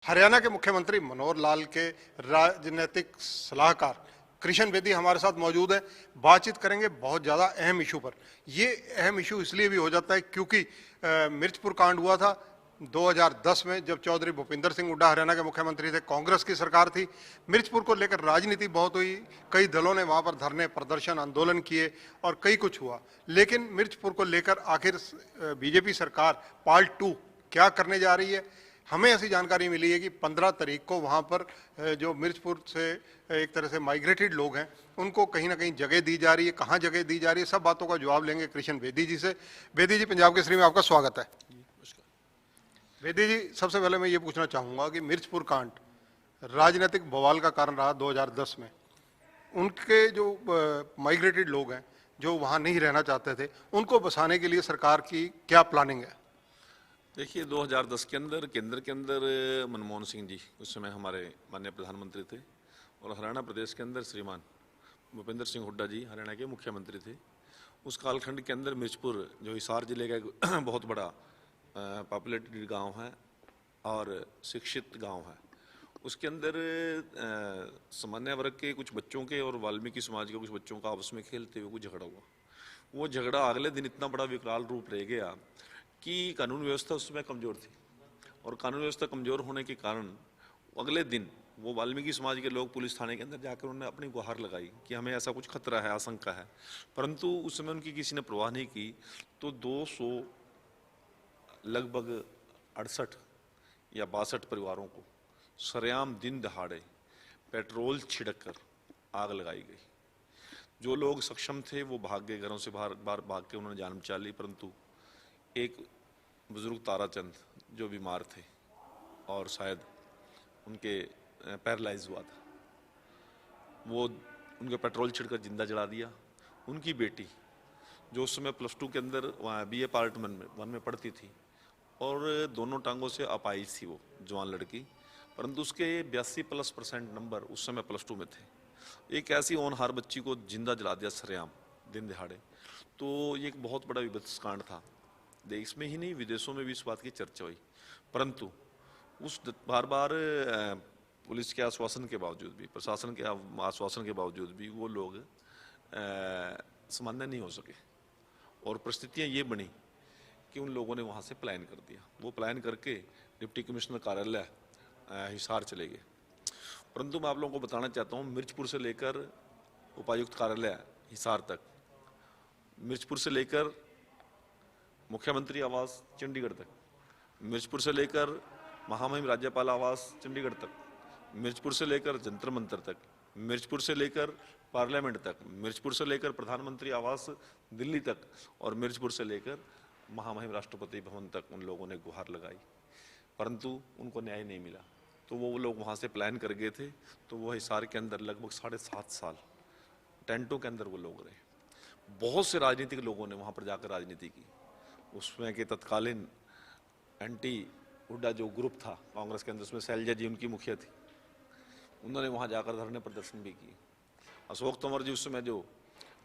हरियाणा के मुख्यमंत्री मनोहर लाल के राजनीतिक सलाहकार कृष्ण बेदी हमारे साथ मौजूद है। बातचीत करेंगे बहुत ज़्यादा अहम इशू पर। ये अहम इशू इसलिए भी हो जाता है क्योंकि मिर्चपुर कांड हुआ था 2010 में, जब चौधरी भूपिंदर सिंह हुड्डा हरियाणा के मुख्यमंत्री थे, कांग्रेस की सरकार थी। मिर्चपुर को लेकर राजनीति बहुत हुई, कई दलों ने वहां पर धरने, प्रदर्शन, आंदोलन किए और कई कुछ हुआ। लेकिन मिर्चपुर को लेकर आखिर बीजेपी सरकार पार्ट 2 क्या करने जा रही है? हमें ऐसी जानकारी मिली है कि 15 तारीख को वहाँ पर जो मिर्चपुर से एक तरह से माइग्रेटेड लोग हैं, उनको कहीं ना कहीं जगह दी जा रही है। कहाँ जगह दी जा रही है, सब बातों का जवाब लेंगे कृष्ण बेदी जी से। बेदी जी, पंजाब केसरी में आपका स्वागत है। बेदी जी, सबसे पहले मैं ये पूछना चाहूँगा कि मिर्चपुर कांड राजनीतिक बवाल का कारण रहा 2010 में। उनके जो माइग्रेटेड लोग हैं, जो वहाँ नहीं रहना चाहते थे, उनको बसाने के लिए सरकार की क्या प्लानिंग है? देखिए, 2010 के अंदर केंद्र के अंदर मनमोहन सिंह जी उस समय हमारे माननीय प्रधानमंत्री थे, और हरियाणा प्रदेश के अंदर श्रीमान भूपेंद्र सिंह हुड्डा जी हरियाणा के मुख्यमंत्री थे। उस कालखंड के अंदर मिर्चपुर जो हिसार जिले का एक बहुत बड़ा पॉपुलेटेड गांव है और शिक्षित गांव है। उसके अंदर सामान्य वर्ग के कुछ बच्चों के और वाल्मीकि समाज के कुछ बच्चों का आपस में खेलते हुए कुछ झगड़ा हुआ। वो झगड़ा अगले दिन इतना बड़ा विकराल रूप ले गया कि कानून व्यवस्था उस समय कमज़ोर थी, और कानून व्यवस्था कमज़ोर होने के कारण अगले दिन वो वाल्मीकि समाज के लोग पुलिस थाने के अंदर जाकर उन्होंने अपनी गुहार लगाई कि हमें ऐसा कुछ खतरा है, आशंका है। परंतु उस समय उनकी किसी ने परवाह नहीं की। तो 200 लगभग 68 या 62 परिवारों को सरेआम दिन दहाड़े पेट्रोल छिड़क कर आग लगाई गई। जो लोग सक्षम थे वो भाग गए, घरों से बाहर भाग के उन्होंने जान बचा ली। परंतु एक बुजुर्ग ताराचंद जो बीमार थे और शायद उनके पैरालाइज हुआ था, वो उनके पेट्रोल छिड़कर जिंदा जला दिया। उनकी बेटी जो उस समय +2 के अंदर वहाँ BA पार्ट 1 में पढ़ती थी और दोनों टांगों से अपाहिज थी, वो जवान लड़की, परंतु उसके 82+ % नंबर उस समय +2 में थे। एक ऐसी होनहार बच्ची को जिंदा जला दिया सरेआम दिन दिहाड़े। तो ये एक बहुत बड़ा विभत्स कांड था। देश में ही नहीं, विदेशों में भी इस बात की चर्चा हुई। परंतु उस बार बार पुलिस के आश्वासन के बावजूद भी, प्रशासन के आश्वासन के बावजूद भी वो लोग सामान्य नहीं हो सके, और परिस्थितियाँ ये बनी कि उन लोगों ने वहाँ से पलायन कर दिया। वो पलायन करके डिप्टी कमिश्नर कार्यालय हिसार चले गए। परंतु मैं आप लोगों को बताना चाहता हूँ, मिर्चपुर से लेकर उपायुक्त कार्यालय हिसार तक, मिर्चपुर से लेकर मुख्यमंत्री आवास चंडीगढ़ तक, मिर्चपुर से लेकर महामहिम राज्यपाल आवास चंडीगढ़ तक, मिर्चपुर से लेकर जंतर मंतर तक, मिर्चपुर से लेकर पार्लियामेंट तक, मिर्चपुर से लेकर प्रधानमंत्री आवास दिल्ली तक, और मिर्चपुर से लेकर महामहिम राष्ट्रपति भवन तक उन लोगों ने गुहार लगाई। परंतु उनको न्याय नहीं मिला। तो वो लोग वहाँ से प्लान कर गए थे। तो वो हिसार के अंदर लगभग 7.5 साल टेंटों के अंदर वो लोग रहे। बहुत से राजनीतिक लोगों ने वहाँ पर जाकर राजनीति की। उसमें के तत्कालीन एंटी हुड्डा जो ग्रुप था कांग्रेस के अंदर, उसमें शैलजा जी उनकी मुखिया थी, उन्होंने वहाँ जाकर धरने प्रदर्शन भी किए। अशोक तंवर जी उस समय जो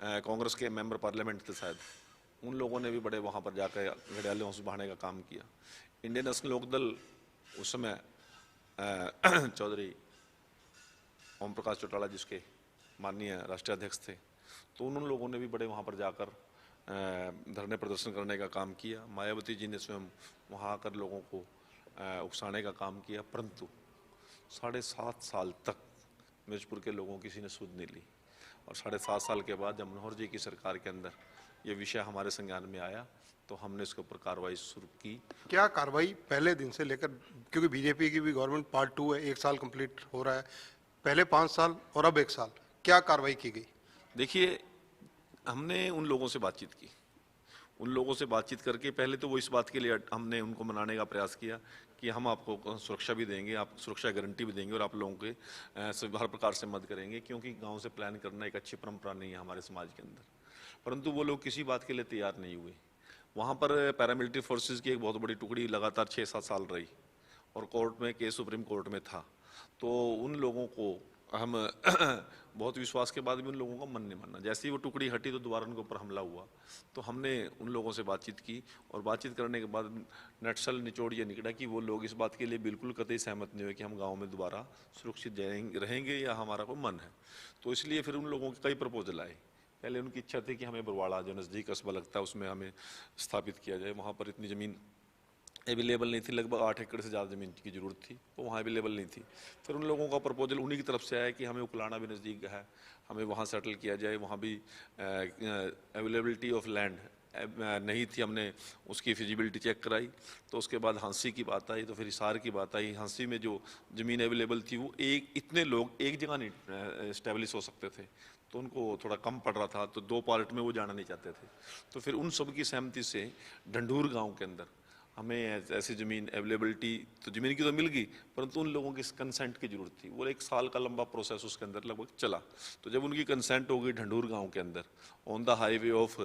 कांग्रेस के मेंबर पार्लियामेंट थे शायद, उन लोगों ने भी बड़े वहाँ पर जाकर घड़ियाले से बहाने का काम किया। इंडियन नेशनल लोकदल उस समय चौधरी ओम प्रकाश चौटाला जिसके माननीय राष्ट्रीय अध्यक्ष थे, तो उन लोगों ने भी बड़े वहाँ पर जाकर धरने प्रदर्शन करने का काम किया। मायावती जी ने स्वयं वहाँ आकर लोगों को उकसाने का काम किया। परंतु 7.5 साल तक मिर्चपुर के लोगों की किसी ने सुध नहीं ली, और 7.5 साल के बाद जब मनोहर जी की सरकार के अंदर ये विषय हमारे संज्ञान में आया तो हमने इसके ऊपर कार्रवाई शुरू की। क्या कार्रवाई पहले दिन से लेकर, क्योंकि बीजेपी की भी गवर्नमेंट पार्ट 2 है, 1 साल कंप्लीट हो रहा है, पहले 5 साल और अब 1 साल, क्या कार्रवाई की गई? देखिए, हमने उन लोगों से बातचीत की। उन लोगों से बातचीत करके पहले तो वो इस बात के लिए हमने उनको मनाने का प्रयास किया कि हम आपको सुरक्षा भी देंगे, आप सुरक्षा गारंटी भी देंगे, और आप लोगों के हर प्रकार से मदद करेंगे, क्योंकि गांव से प्लान करना एक अच्छी परंपरा नहीं है हमारे समाज के अंदर। परंतु वो लोग किसी बात के लिए तैयार नहीं हुए। वहाँ पर पैरामिलिट्री फोर्सेज की एक बहुत बड़ी टुकड़ी लगातार 6-7 साल रही, और कोर्ट में केस सुप्रीम कोर्ट में था। तो उन लोगों को हम बहुत विश्वास के बाद भी उन लोगों का मन नहीं माना। जैसे ही वो टुकड़ी हटी तो दोबारा उनके ऊपर हमला हुआ। तो हमने उन लोगों से बातचीत की और बातचीत करने के बाद नटसल निचोड़ ये निकला कि वो लोग इस बात के लिए बिल्कुल कतई सहमत नहीं हुए कि हम गांव में दोबारा सुरक्षित रहेंगे या हमारा कोई मन है। तो इसलिए फिर उन लोगों के कई प्रपोजल आए। पहले उनकी इच्छा थी कि हमें बरवाड़ा जो नज़दीक कस्बा लगता है उसमें हमें स्थापित किया जाए। वहाँ पर इतनी ज़मीन अवेलेबल नहीं थी, लगभग 8 एकड़ से ज़्यादा ज़मीन की ज़रूरत थी, तो वहाँ अवेलेबल नहीं थी। फिर उन लोगों का प्रपोजल उन्हीं की तरफ से आया कि हमें उकलाना भी नज़दीक है, हमें वहाँ सेटल किया जाए, वहाँ भी अवेलेबिलिटी ऑफ लैंड नहीं थी। हमने उसकी फिजिबिलिटी चेक कराई, तो उसके बाद हांसी की बात आई, तो फिर हिसार की बात आई। हांसी में जो ज़मीन अवेलेबल थी वो इतने लोग एक जगह नहीं इस्टेब्लिश हो सकते थे, तो उनको थोड़ा कम पड़ रहा था, तो 2 पार्ट में वो जाना नहीं चाहते थे। तो फिर उन सब की सहमति से ढंढूर गांव के अंदर हमें ऐसी ज़मीन अवेलेबिलिटी, तो ज़मीन की तो मिल गई, परंतु उन लोगों की कंसेंट की ज़रूरत थी। वो 1 साल का लंबा प्रोसेस उसके अंदर लगभग चला। तो जब उनकी कंसेंट हो गई ढंढूर गांव के अंदर, on the highway of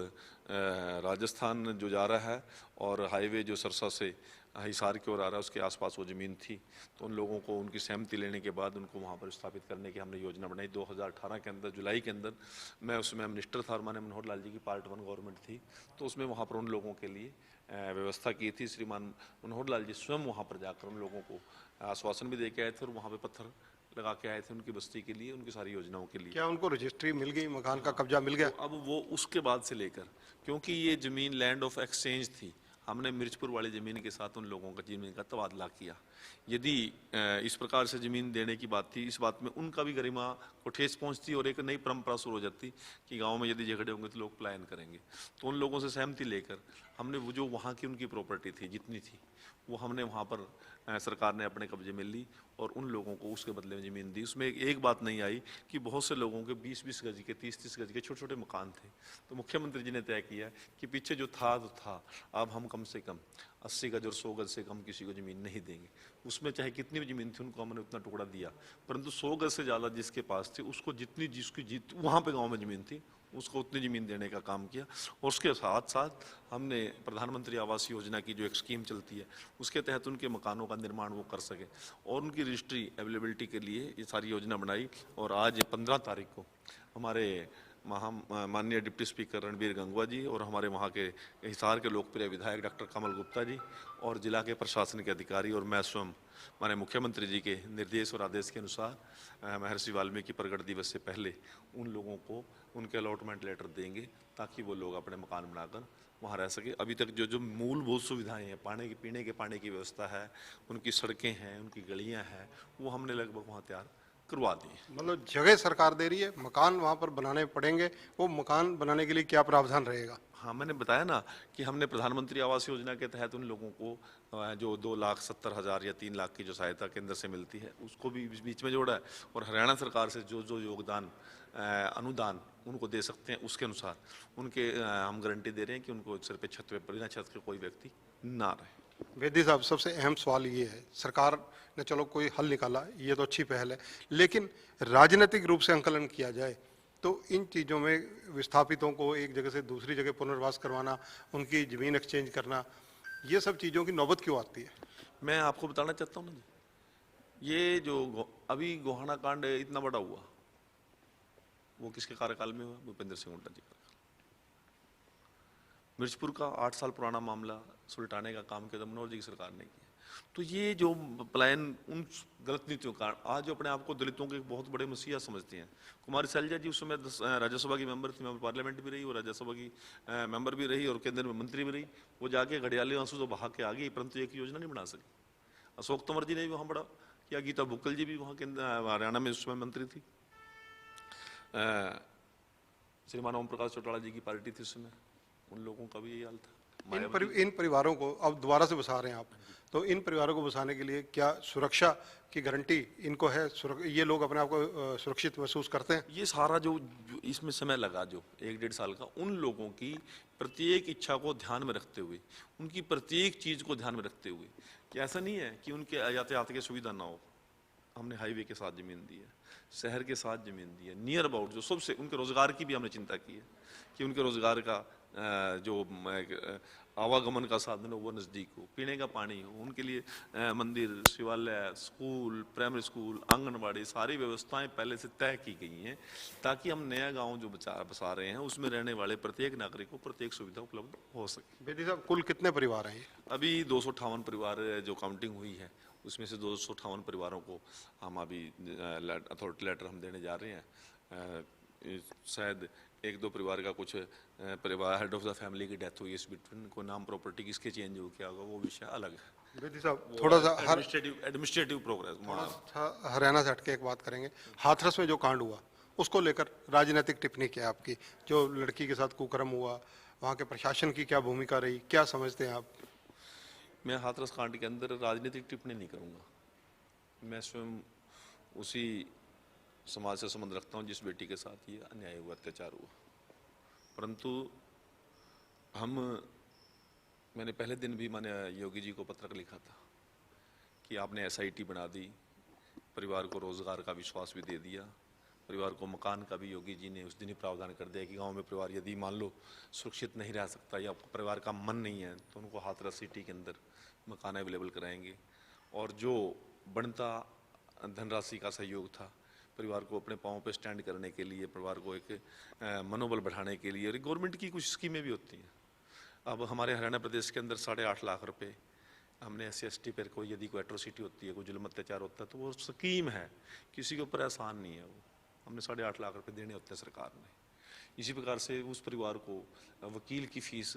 Rajasthan जो जा रहा है और हाईवे जो सरसा से हिसार की ओर आ रहा है, उसके आसपास वो ज़मीन थी। तो उन लोगों को उनकी सहमति लेने के बाद उनको वहाँ पर स्थापित करने की हमने योजना बनाई। 2018 के अंदर जुलाई के अंदर मैं उसमें मिनिस्टर था और मैंने मनोहर लाल जी की पार्ट 1 गवर्नमेंट थी, तो उसमें वहाँ पर उन लोगों के लिए व्यवस्था की थी। श्रीमान मनोहर लाल जी स्वयं वहाँ पर जाकर उन लोगों को आश्वासन भी दे के आए थे और वहाँ पे पत्थर लगा के आए थे उनकी बस्ती के लिए, उनकी सारी योजनाओं के लिए। क्या उनको रजिस्ट्री मिल गई, मकान का कब्जा मिल गया? तो अब वो उसके बाद से लेकर, क्योंकि ये ज़मीन लैंड ऑफ एक्सचेंज थी, हमने मिर्चपुर वाली ज़मीन के साथ उन लोगों का ज़मीन का तबादला किया। यदि इस प्रकार से ज़मीन देने की बात थी, इस बात में उनका भी गरिमा को ठेस पहुंचती और एक नई परंपरा शुरू हो जाती कि गांव में यदि झगड़े होंगे तो लोग पलायन करेंगे। तो उन लोगों से सहमति लेकर हमने वो जो वहाँ की उनकी प्रॉपर्टी थी जितनी थी, वो हमने वहाँ पर सरकार ने अपने कब्जे में ली और उन लोगों को उसके बदले में ज़मीन दी। उसमें एक बात नहीं आई कि बहुत से लोगों के 20-20 गज के, 30-30 गज के छोटे छोटे मकान थे। तो मुख्यमंत्री जी ने तय किया कि पीछे जो था तो था, अब हम कम से कम 80 गज और 100 गज से कम किसी को ज़मीन नहीं देंगे। उसमें चाहे कितनी भी ज़मीन थी उनको हमने उतना टुकड़ा दिया, परंतु 100 गज से ज़्यादा जिसके पास थी उसको जिसकी वहाँ पे गाँव में ज़मीन थी उसको उतनी ज़मीन देने का काम किया। और उसके साथ साथ हमने प्रधानमंत्री आवास योजना की जो एक स्कीम चलती है उसके तहत उनके मकानों का निर्माण वो कर सके और उनकी रजिस्ट्री अवेलेबिलिटी के लिए ये सारी योजना बनाई। और आज 15 तारीख को हमारे माननीय डिप्टी स्पीकर रणबीर गंगवा जी और हमारे वहाँ के हिसार के लोकप्रिय विधायक डॉक्टर कमल गुप्ता जी और जिला के प्रशासन के अधिकारी और मैं स्वयं माननीय मुख्यमंत्री जी के निर्देश और आदेश के अनुसार महर्षि वाल्मीकि प्रगट दिवस से पहले उन लोगों को उनके अलॉटमेंट लेटर देंगे ताकि वो लोग अपने मकान बनाकर वहाँ रह सके। अभी तक जो जो मूलभूत सुविधाएं हैं, पीने के पानी की व्यवस्था है, उनकी सड़कें हैं, उनकी गलियाँ हैं, वो हमने लगभग वहाँ तैयार करवा दी है। मतलब जगह सरकार दे रही है, मकान वहाँ पर बनाने पड़ेंगे। वो मकान बनाने के लिए क्या प्रावधान रहेगा? हाँ, मैंने बताया ना कि हमने प्रधानमंत्री आवास योजना के तहत उन लोगों को जो 2,70,000 या 3 लाख की जो सहायता केंद्र से मिलती है उसको भी बीच में जोड़ा है और हरियाणा सरकार से जो जो योगदान अनुदान उनको दे सकते हैं उसके अनुसार उनके हम गारंटी दे रहे हैं कि उनको सिर पे छत पे बिना छत के कोई व्यक्ति ना रहे। वेदी साहब, सबसे अहम सवाल ये है, सरकार ने चलो कोई हल निकाला, ये तो अच्छी पहल है, लेकिन राजनीतिक रूप से अंकलन किया जाए तो इन चीज़ों में विस्थापितों को एक जगह से दूसरी जगह पुनर्वास करवाना, उनकी ज़मीन एक्सचेंज करना, ये सब चीज़ों की नौबत क्यों आती है? मैं आपको बताना चाहता हूँ ना जी, ये जो अभी गोहाना कांड इतना बड़ा हुआ वो किसके कार्यकाल में हुआ? भूपेंद्र सिंह हुड्डा जी का। मिर्चपुर का 8 साल पुराना मामला सुलटाने का काम किया मनोहर जी की सरकार ने किया। तो ये जो पलायन उन गलत नीतियों का, आज जो अपने आप को दलितों के एक बहुत बड़े मसीहा समझते हैं। कुमारी सैलजा जी उस समय राज्यसभा की मेंबर थी, मेंबर पार्लियामेंट भी रही और राज्यसभा की मेंबर भी रही और केंद्र में मंत्री भी रही। वो जाके घड़ियाली आंसू तो बहा के आ गई, परंतु एक योजना नहीं बना सकी। अशोक तंवर जी ने भी वहाँ बड़ा किया, गीता बुक्कल जी भी वहाँ हरियाणा में उस समय मंत्री थी, श्रीमान ओम प्रकाश चौटाला जी की पार्टी थी उस समय, उन लोगों का भी यही हाल था। इन परिवारों को अब दोबारा से बसा रहे हैं आप, तो इन परिवारों को बसाने के लिए क्या सुरक्षा की गारंटी इनको है? ये लोग अपने आप को सुरक्षित महसूस करते हैं? ये सारा जो इसमें समय लगा जो 1-1.5 साल का, उन लोगों की प्रत्येक इच्छा को ध्यान में रखते हुए, उनकी प्रत्येक चीज़ को ध्यान में रखते हुए, कि ऐसा नहीं है कि उनके यातायात की सुविधा ना हो, हमने हाईवे के साथ ज़मीन दी है, शहर के साथ ज़मीन दी है, नियर अबाउट जो सबसे उनके रोज़गार की भी हमने चिंता की है कि उनके रोज़गार का जो आवागमन का साधन हो वो नज़दीक हो, पीने का पानी हो, उनके लिए मंदिर, शिवालय, स्कूल, प्राइमरी स्कूल, आंगनबाड़ी, सारी व्यवस्थाएं पहले से तय की गई हैं, ताकि हम नया गांव जो बसा रहे हैं उसमें रहने वाले प्रत्येक नागरिक को प्रत्येक सुविधा उपलब्ध हो सके। बेदी साहब, कुल कितने परिवार हैं? अभी 258 परिवार जो काउंटिंग हुई है उसमें से 258 परिवारों को हम अभी अथॉरिटी लेटर हम देने जा रहे हैं। शायद एक दो परिवार का कुछ परिवार हेड ऑफ द फैमिली की डेथ हुई, इस बिटवीन को नाम प्रॉपर्टी किसके चेंज हो क्या होगा वो विषय अलग है। बेदी साहब, थोड़ा सा एडमिनिस्ट्रेटिव प्रोग्रेस हरियाणा से हटके एक बात करेंगे। हाथरस में जो कांड हुआ उसको लेकर राजनीतिक टिप्पणी क्या है आपकी? जो लड़की के साथ कुकर्म हुआ, वहाँ के प्रशासन की क्या भूमिका रही, क्या समझते हैं आप? मैं हाथरस कांड के अंदर राजनीतिक टिप्पणी नहीं करूँगा। मैं स्वयं उसी समाज से संबंध रखता हूँ जिस बेटी के साथ ये अन्याय हुआ, अत्याचार हुआ। परंतु मैंने पहले दिन भी मैंने योगी जी को पत्र लिखा था कि आपने SIT बना दी, परिवार को रोजगार का विश्वास भी दे दिया, परिवार को मकान का भी योगी जी ने उस दिन ही प्रावधान कर दिया कि गांव में परिवार यदि मान लो सुरक्षित नहीं रह सकता या परिवार का मन नहीं है तो उनको हाथरस सिटी के अंदर मकान अवेलेबल कराएंगे। और जो बनता धनराशि का सहयोग था परिवार को अपने पाँव पे स्टैंड करने के लिए, परिवार को एक मनोबल बढ़ाने के लिए, और गवर्नमेंट की कुछ स्कीमें भी होती हैं। अब हमारे हरियाणा प्रदेश के अंदर 8.5 लाख रुपए हमने SC/ST पर कोई यदि कोई एट्रोसिटी होती है, कोई जुल्म अत्याचार होता है तो वो स्कीम है, किसी के ऊपर एहसान नहीं है, वो हमने 8.5 लाख रुपए देने होते हैं सरकार ने। इसी प्रकार से उस परिवार को वकील की फीस,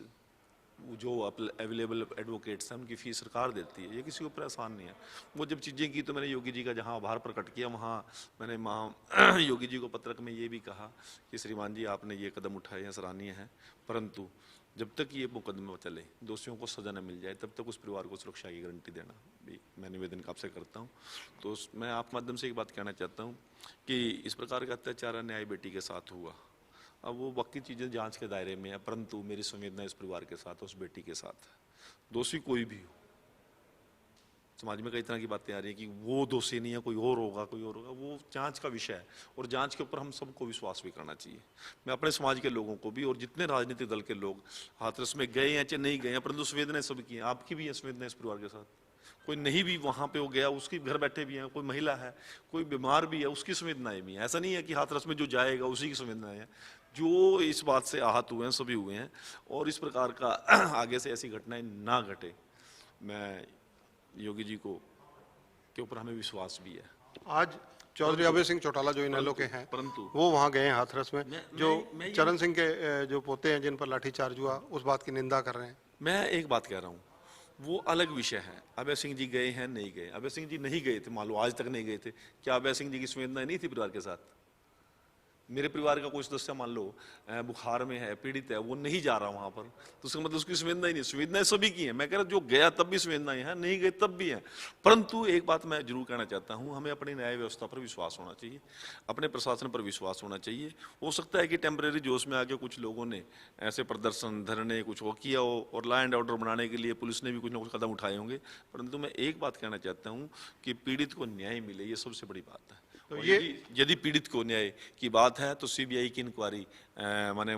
जो अवेलेबल एडवोकेट्स हैं उनकी फीस सरकार देती है, ये किसी को ऊपर आसान नहीं है। वो जब चीज़ें की तो मैंने योगी जी का जहाँ आभार प्रकट किया वहाँ मैंने योगी जी को पत्रक में ये भी कहा कि श्रीमान जी आपने ये कदम उठाए हैं, सराहनीय है, परंतु जब तक ये मुकदमा चले, दोषियों को सजा न मिल जाए, तब तक उस परिवार को सुरक्षा की गारंटी देना भी मैं निवेदन आपसे करता हूँ। तो मैं आप माध्यम से एक बात कहना चाहता हूँ कि इस प्रकार का अत्याचार अन्याय बेटी के साथ हुआ, अब वो बाकी चीज़ें जांच के दायरे में है, परंतु मेरी संवेदना इस परिवार के साथ, उस बेटी के साथ है। दोषी कोई भी हो, समाज में कई तरह की बातें आ रही है कि वो दोषी नहीं है, कोई और होगा, वो जांच का विषय है और जांच के ऊपर हम सबको विश्वास भी करना चाहिए। मैं अपने समाज के लोगों को भी और जितने राजनीतिक दल के लोग हाथरस में गए हैं चाहे नहीं गए हैं, परंतु संवेदनाएं सबकी हैं, आपकी भी है संवेदना इस परिवार के साथ। कोई नहीं भी वहाँ पे हो गया, उसकी घर बैठे भी हैं, कोई महिला है, कोई बीमार भी है, उसकी संवेदनाएं भी हैं। ऐसा नहीं है कि हाथरस में जो जाएगा उसी की संवेदनाएं हैं। जो इस बात से आहत हुए हैं सभी हुए हैं, और इस प्रकार का आगे से ऐसी घटनाएं ना घटे, मैं योगी जी को के ऊपर हमें विश्वास भी है। आज चौधरी अभय सिंह चौटाला जो इनेलो के हैं, परंतु वो वहाँ गए हैं हाथरस में, जो चरण सिंह के जो पोते हैं जिन पर लाठीचार्ज हुआ, उस बात की निंदा कर रहे हैं। मैं एक बात कह रहा हूँ, वो अलग विषय है। अभय सिंह जी गए हैं नहीं गए, अभय सिंह जी नहीं गए थे, मान लो आज तक नहीं गए थे, क्या अभय सिंह जी की संवेदना नहीं थी परिवार के साथ? मेरे परिवार का कोई सदस्य मान लो बुखार में है, पीड़ित है, वो नहीं जा रहा वहां पर, तो उसका मतलब उसकी संवेदना ही नहीं। संवेदनाएं सभी की हैं। मैं कह रहा जो गया तब भी संवेदनाएं हैं, नहीं गए तब भी हैं। परंतु एक बात मैं जरूर कहना चाहता हूं, हमें अपनी न्याय व्यवस्था पर विश्वास होना चाहिए, अपने प्रशासन पर विश्वास होना चाहिए। हो सकता है कि टेम्परेरी जोश में आके कुछ लोगों ने ऐसे प्रदर्शन, धरने कुछ वो किया हो, और लॉ एंड ऑर्डर बनाने के लिए पुलिस ने भी कुछ ना कुछ कदम उठाए होंगे। परंतु मैं एक बात कहना चाहता हूँ कि पीड़ित को न्याय मिले, ये सबसे बड़ी बात है। तो यदि पीड़ित को न्याय की बात है तो CBI की इंक्वायरी माने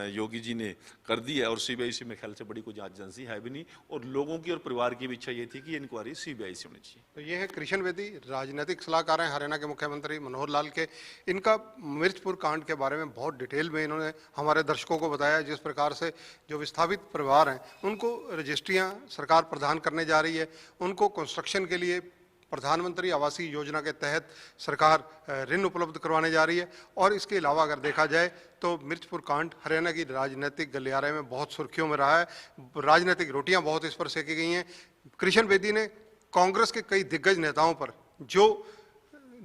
योगी जी ने कर दी है, और CBI से मेरे ख्याल से बड़ी कोई जांच एजेंसी है भी नहीं, और लोगों की और परिवार की भी इच्छा ये थी कि इंक्वायरी CBI से होनी चाहिए। तो ये है कृष्ण बेदी, राजनीतिक सलाहकार हैं हरियाणा के मुख्यमंत्री मनोहर लाल के। इनका मिर्चपुर कांड के बारे में बहुत डिटेल में इन्होंने हमारे दर्शकों को बताया, जिस प्रकार से जो विस्थापित परिवार हैं उनको रजिस्ट्रियाँ सरकार प्रदान करने जा रही है, उनको कंस्ट्रक्शन के लिए प्रधानमंत्री आवासीय योजना के तहत सरकार ऋण उपलब्ध करवाने जा रही है। और इसके अलावा अगर देखा जाए तो मिर्चपुर कांड हरियाणा की राजनीतिक गलियारे में बहुत सुर्खियों में रहा है, राजनीतिक रोटियां बहुत इस पर सेकी गई हैं। कृष्ण बेदी ने कांग्रेस के कई दिग्गज नेताओं पर जो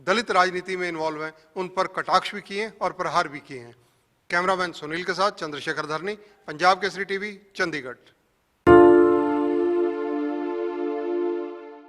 दलित राजनीति में इन्वॉल्व हैं उन पर कटाक्ष भी किए और प्रहार भी किए हैं। कैमरामैन सुनील के साथ चंद्रशेखर धरनी, पंजाब केसरी TV, चंडीगढ़।